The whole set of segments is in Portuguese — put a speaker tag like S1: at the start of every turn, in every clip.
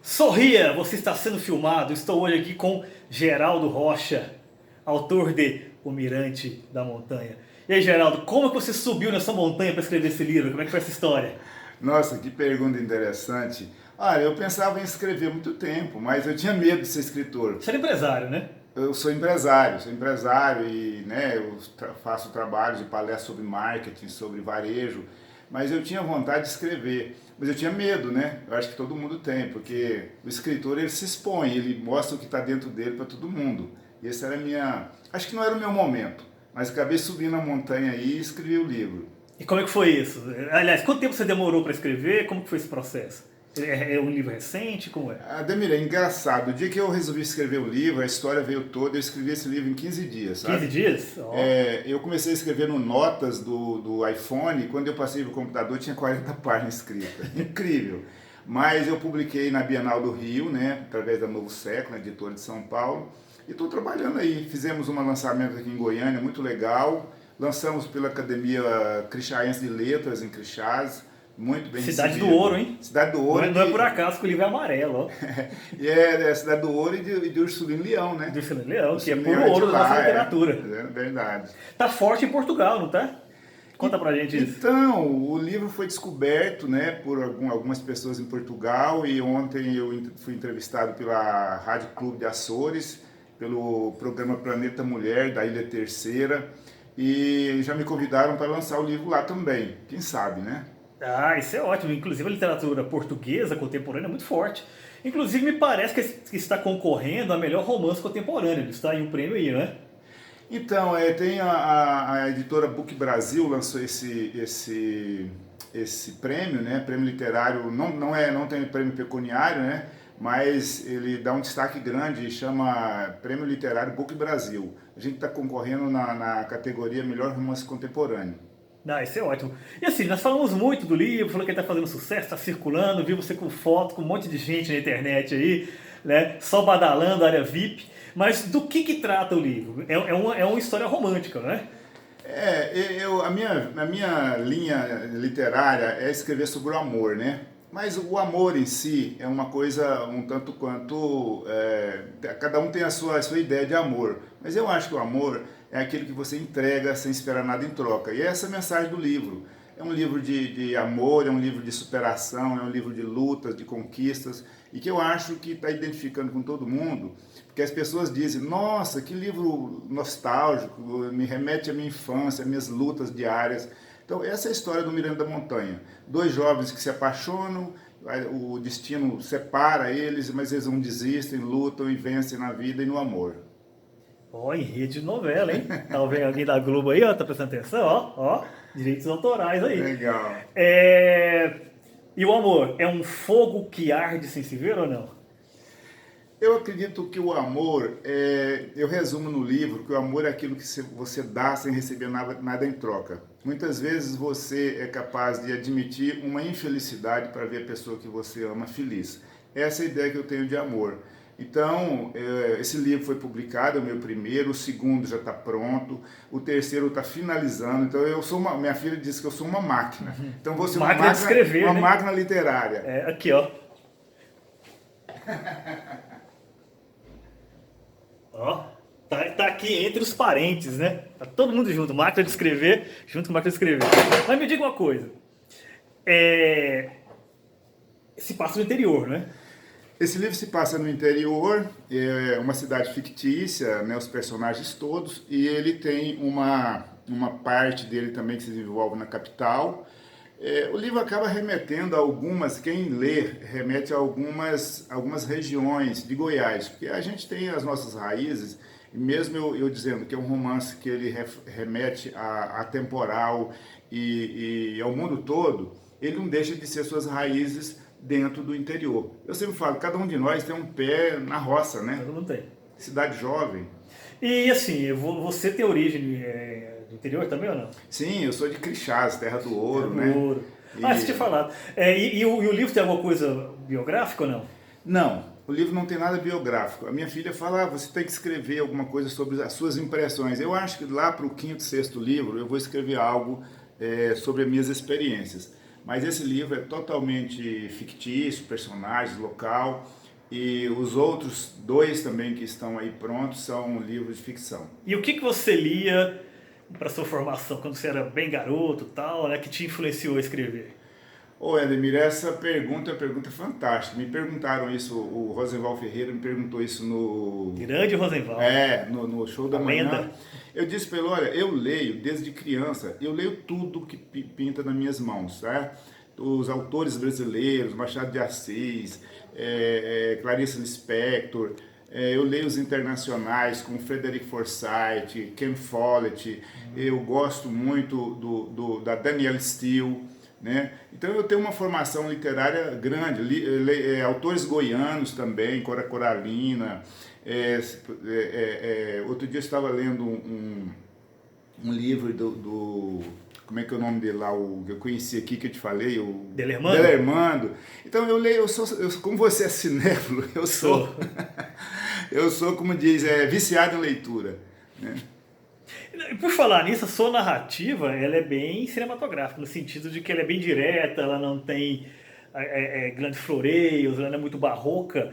S1: Sorria, você está sendo filmado. Estou hoje aqui com Geraldo Rocha, autor de O Mirante da Montanha. E aí, Geraldo, como é que você subiu nessa montanha para escrever esse livro? Como é que foi essa história?
S2: Nossa, que pergunta interessante. Olha, eu pensava em escrever há muito tempo, mas eu tinha medo de ser escritor.
S1: Você era empresário, né?
S2: Eu sou empresário e eu faço trabalhos de palestra sobre marketing, sobre varejo, mas eu tinha vontade de escrever, mas eu tinha medo, né? Eu acho que todo mundo tem, porque o escritor ele se expõe, ele mostra o que está dentro dele para todo mundo. E essa era a minha, acho que não era o meu momento, mas acabei subindo a montanha aí e escrevi o livro.
S1: E como é que foi isso? Aliás, quanto tempo você demorou para escrever? Como que foi esse processo? É um livro recente? Como é?
S2: Ademir, é engraçado. O dia que eu resolvi escrever o livro, a história veio toda, eu escrevi esse livro em 15 dias,
S1: 15
S2: sabe?
S1: dias? Ó.
S2: Eu comecei a escrever no Notas do iPhone, quando eu passei para o computador tinha 40 páginas escritas. Incrível! Mas eu publiquei na Bienal do Rio, né, através da Novo Século, editora de São Paulo, e estou trabalhando aí. Fizemos um lançamento aqui em Goiânia, muito legal. Lançamos pela Academia Crixaense de Letras, em Crixás, muito bem
S1: Cidade do
S2: recebido.
S1: Ouro, hein?
S2: Cidade do
S1: Não
S2: Ouro.
S1: é, não é por acaso que o livro é amarelo, ó.
S2: E é Cidade do Ouro e de Ursulino Leão, né?
S1: Do Fernando Leão, que é
S2: Ursulino
S1: puro
S2: Leão é de
S1: ouro da nossa
S2: lá,
S1: literatura.
S2: é verdade.
S1: Tá forte em Portugal, não tá? Conta pra gente isso.
S2: Então, o livro foi descoberto, né, por algumas pessoas em Portugal e ontem eu fui entrevistado pela Rádio Clube de Açores, pelo programa Planeta Mulher da Ilha Terceira e já me convidaram para lançar o livro lá também, quem sabe, né?
S1: Ah, isso é ótimo. Inclusive a literatura portuguesa contemporânea é muito forte. Inclusive me parece que está concorrendo a melhor romance contemporâneo. Está em um prêmio aí, né?
S2: Então, tem a editora Book Brasil lançou esse prêmio, né? Prêmio literário, não tem prêmio pecuniário, né? Mas ele dá um destaque grande e chama Prêmio Literário Book Brasil. A gente está concorrendo na categoria Melhor Romance Contemporâneo.
S1: Ah, isso é ótimo. E assim, nós falamos muito do livro, falou que ele está fazendo sucesso, está circulando, vi você com foto, com um monte de gente na internet aí, né? Só badalando, área VIP. Mas do que trata o livro? É uma história romântica, né?
S2: A minha linha literária é escrever sobre o amor, né? Mas o amor em si é uma coisa um tanto quanto. Cada um tem a sua ideia de amor. Mas eu acho que o amor é aquilo que você entrega sem esperar nada em troca. E essa é a mensagem do livro. É um livro de amor, é um livro de superação, é um livro de lutas, de conquistas, e que eu acho que está identificando com todo mundo, porque as pessoas dizem, nossa, que livro nostálgico, me remete à minha infância, às minhas lutas diárias. Então essa é a história do Mirante da Montanha. Dois jovens que se apaixonam, o destino separa eles, mas eles não desistem, lutam e vencem na vida e no amor.
S1: Ó, em rede de novela, hein? Talvez alguém da Globo aí, ó, tá prestando atenção, ó, direitos autorais aí.
S2: Legal.
S1: E o amor, é um fogo que arde sem se ver ou não?
S2: Eu acredito que o amor, eu resumo no livro que o amor é aquilo que você dá sem receber nada em troca. Muitas vezes você é capaz de admitir uma infelicidade para ver a pessoa que você ama feliz. Essa é a ideia que eu tenho de amor. Então, esse livro foi publicado, é o meu primeiro, o segundo já está pronto, o terceiro está finalizando. Então, minha filha disse que eu sou uma máquina. Então, vou ser
S1: Máquina de escrever,
S2: uma
S1: né?
S2: máquina literária.
S1: Aqui, ó. Ó, tá aqui entre os parentes, né? Tá todo mundo junto, máquina de escrever, junto com máquina de escrever. Mas me diga uma coisa. Se passa no interior, né?
S2: Esse livro se passa no interior, é uma cidade fictícia, né, os personagens todos, e ele tem uma parte dele também que se desenvolve na capital. O livro acaba remetendo a quem lê, remete a algumas regiões de Goiás, porque a gente tem as nossas raízes, e mesmo eu dizendo que é um romance que ele remete a temporal e ao mundo todo, ele não deixa de ser suas raízes dentro do interior. Eu sempre falo, cada um de nós tem um pé na roça, né?
S1: Todo mundo tem.
S2: Cidade jovem.
S1: E assim, você tem origem do interior também ou não?
S2: Sim, eu sou de Crixás, terra do ouro,
S1: Do
S2: né?
S1: Ouro.
S2: E...
S1: Ah, você tinha falado. E o livro tem alguma coisa biográfica ou não?
S2: Não, o livro não tem nada biográfico. A minha filha fala, você tem que escrever alguma coisa sobre as suas impressões. Eu acho que lá para o quinto, sexto livro eu vou escrever algo sobre as minhas experiências. Mas esse livro é totalmente fictício, personagens, local, e os outros dois também que estão aí prontos são livros de ficção.
S1: E o que você lia para sua formação quando você era bem garoto, tal, né, que te influenciou a escrever?
S2: Ô, Edemir, essa pergunta é uma pergunta fantástica. Me perguntaram isso, o Rosenval Ferreira me perguntou isso
S1: Grande Rosenval,
S2: no show
S1: a
S2: da manhã.
S1: lenda.
S2: Eu disse para ele, olha, eu leio desde criança, eu leio tudo que pinta nas minhas mãos, tá? Os autores brasileiros, Machado de Assis, Clarice Lispector, eu leio os internacionais como Frederick Forsyth, Ken Follett, eu gosto muito da Danielle Steele, né? Então eu tenho uma formação literária grande, autores goianos também, Cora Coralina. Outro dia eu estava lendo um livro como é que é o nome dele lá, o que eu conheci aqui, que eu te falei, o
S1: Delermando?
S2: Delermando. Então eu leio, como você é cinéfilo, eu sou, eu sou, como diz, viciado em leitura, né?
S1: Por falar nisso, a sua narrativa ela é bem cinematográfica, no sentido de que ela é bem direta, ela não tem grandes floreios, ela não é muito barroca.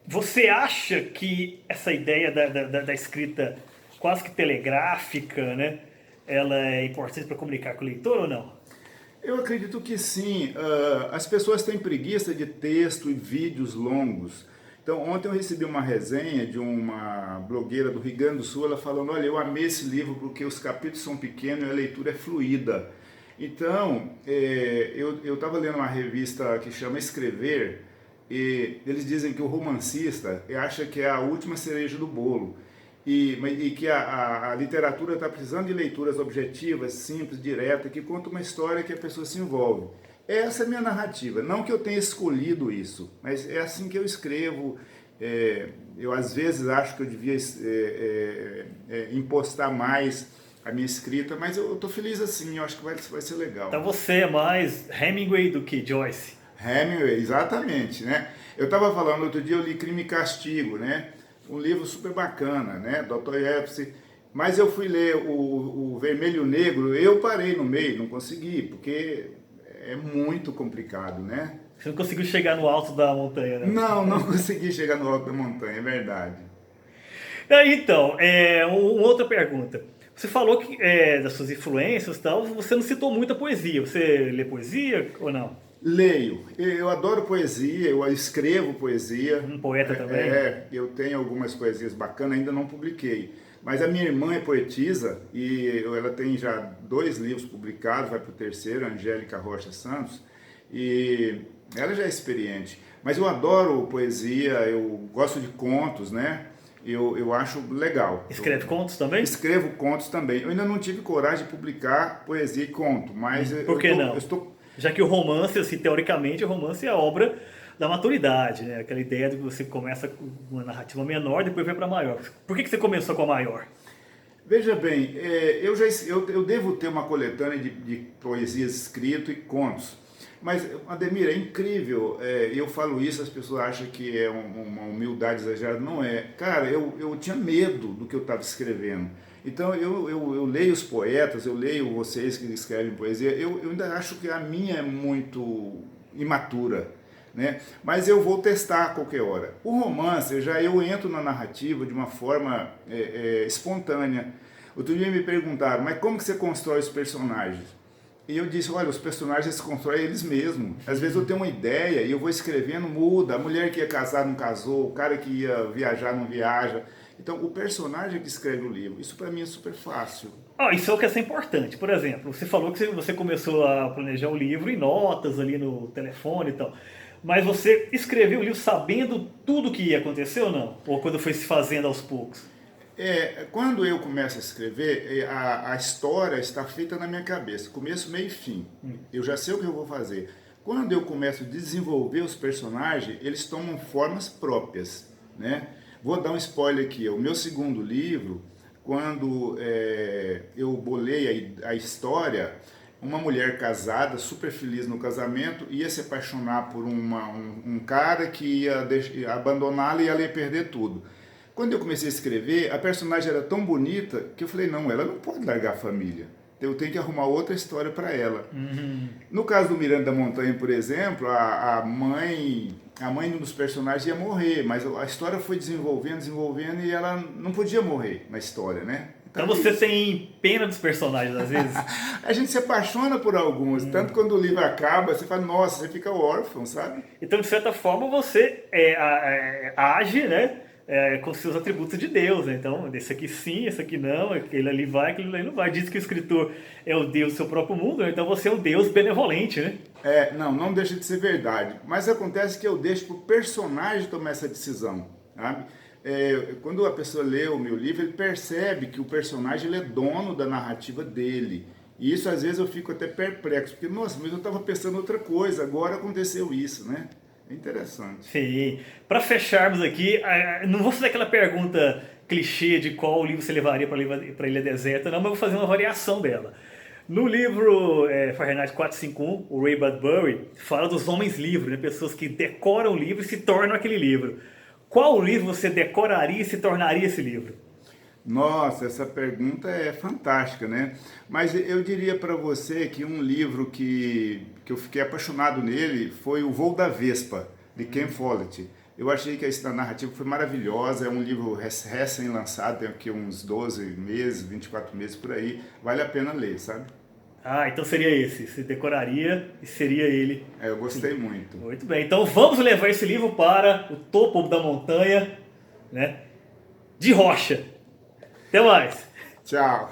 S1: Você acha que essa ideia da escrita quase que telegráfica, né, ela é importante para comunicar com o leitor ou não?
S2: Eu acredito que sim. As pessoas têm preguiça de texto e vídeos longos. Então, ontem eu recebi uma resenha de uma blogueira do Rio Grande do Sul, ela falando, olha, eu amei esse livro porque os capítulos são pequenos e a leitura é fluida. Então, eu estava lendo uma revista que chama Escrever, e eles dizem que o romancista acha que é a última cereja do bolo. E que a literatura está precisando de leituras objetivas, simples, diretas, que contam uma história que a pessoa se envolve. Essa é a minha narrativa. Não que eu tenha escolhido isso, mas é assim que eu escrevo. Eu às vezes acho que eu devia impostar mais a minha escrita, mas eu estou feliz assim, eu acho que vai ser legal.
S1: Então você é mais Hemingway do que Joyce?
S2: Hemingway, exatamente, né? Eu estava falando, outro dia eu li Crime e Castigo, né? Um livro super bacana, né? Dostoiévski. Mas eu fui ler o Vermelho e Negro, eu parei no meio, não consegui, porque é muito complicado, né?
S1: Você não conseguiu chegar no alto da montanha, né?
S2: Não consegui chegar no alto da montanha, é verdade.
S1: Então, uma outra pergunta. Você falou que das suas influências e tal, você não citou muita poesia. Você lê poesia ou não?
S2: Leio, eu adoro poesia, eu escrevo poesia.
S1: Um poeta também?
S2: Eu tenho algumas poesias bacanas, ainda não publiquei. Mas a minha irmã é poetisa e ela tem já 2 livros publicados, vai para o terceiro, Angélica Rocha Santos, e ela já é experiente. Mas eu adoro poesia, eu gosto de contos, né? Eu acho legal.
S1: Escreve contos também?
S2: Escrevo contos também. Eu ainda não tive coragem de publicar poesia e conto, mas
S1: Por que não? Já que o romance, assim, teoricamente, o romance é a obra da maturidade, né? Aquela ideia de que você começa com uma narrativa menor, depois vai para maior. Por que você começou com a maior?
S2: Veja bem, eu devo ter uma coletânea de poesias escritas e contos. Mas, Ademir, é incrível, eu falo isso, as pessoas acham que é uma humildade exagerada. Não é. Cara, eu tinha medo do que eu estava escrevendo. Então eu leio os poetas, eu leio vocês que escrevem poesia, eu ainda acho que a minha é muito imatura, né? Mas eu vou testar a qualquer hora. O romance, eu entro na narrativa de uma forma espontânea. Outro dia me perguntaram, mas como que você constrói os personagens? E eu disse, olha, os personagens se constroem eles mesmos. Às vezes eu tenho uma ideia e eu vou escrevendo, muda. A mulher que ia casar não casou, o cara que ia viajar não viaja. Então, o personagem que escreve o livro, isso para mim é super fácil.
S1: Isso é o que é importante. Por exemplo, você falou que você começou a planejar o livro em notas ali no telefone e tal. Mas você escreveu o livro sabendo tudo o que ia acontecer ou não? Ou quando foi se fazendo aos poucos?
S2: Quando eu começo a escrever, a história está feita na minha cabeça, começo, meio e fim. Eu já sei o que eu vou fazer. Quando eu começo a desenvolver os personagens, eles tomam formas próprias, né? Vou dar um spoiler aqui. O meu segundo livro, quando eu bolei a história, uma mulher casada, super feliz no casamento, ia se apaixonar por um cara que ia abandoná-la e ela ia perder tudo. Quando eu comecei a escrever, a personagem era tão bonita que eu falei, não, ela não pode largar a família. eu tenho que arrumar outra história para ela.
S1: Uhum.
S2: No caso do Miranda da Montanha, por exemplo, a mãe de um dos personagens ia morrer, mas a história foi desenvolvendo e ela não podia morrer na história, né?
S1: Então você tem pena dos personagens, às vezes?
S2: A gente se apaixona por alguns, tanto quando o livro acaba, você fala, nossa, você fica órfão, sabe?
S1: Então, de certa forma, você age, né? Com seus atributos de Deus, né? Então, esse aqui sim, esse aqui não, aquele ali vai, aquele ali não vai. Diz que o escritor é o Deus do seu próprio mundo, né? Então você é um Deus benevolente, né?
S2: Não deixa de ser verdade. Mas acontece que eu deixo para o personagem tomar essa decisão, sabe? Quando a pessoa lê o meu livro, ele percebe que o personagem ele é dono da narrativa dele. E isso às vezes eu fico até perplexo, porque, nossa, mas eu estava pensando outra coisa, agora aconteceu isso, né? É interessante.
S1: Sim. Para fecharmos aqui, não vou fazer aquela pergunta clichê de qual livro você levaria para Ilha Deserta, não, mas vou fazer uma variação dela. No livro Fahrenheit 451, o Ray Bradbury fala dos homens livres, né? Pessoas que decoram o livro e se tornam aquele livro. Qual livro você decoraria e se tornaria esse livro?
S2: Nossa, essa pergunta é fantástica, né? Mas eu diria para você que um livro que eu fiquei apaixonado nele foi O Voo da Vespa, de Ken Follett. Eu achei que a narrativa foi maravilhosa, é um livro recém-lançado, tem aqui uns 12 meses, 24 meses por aí, vale a pena ler, sabe?
S1: Ah, então seria esse, você decoraria e seria ele.
S2: Eu gostei muito.
S1: Muito bem, então vamos levar esse livro para o topo da montanha, né? De rocha. Até mais.
S2: Tchau.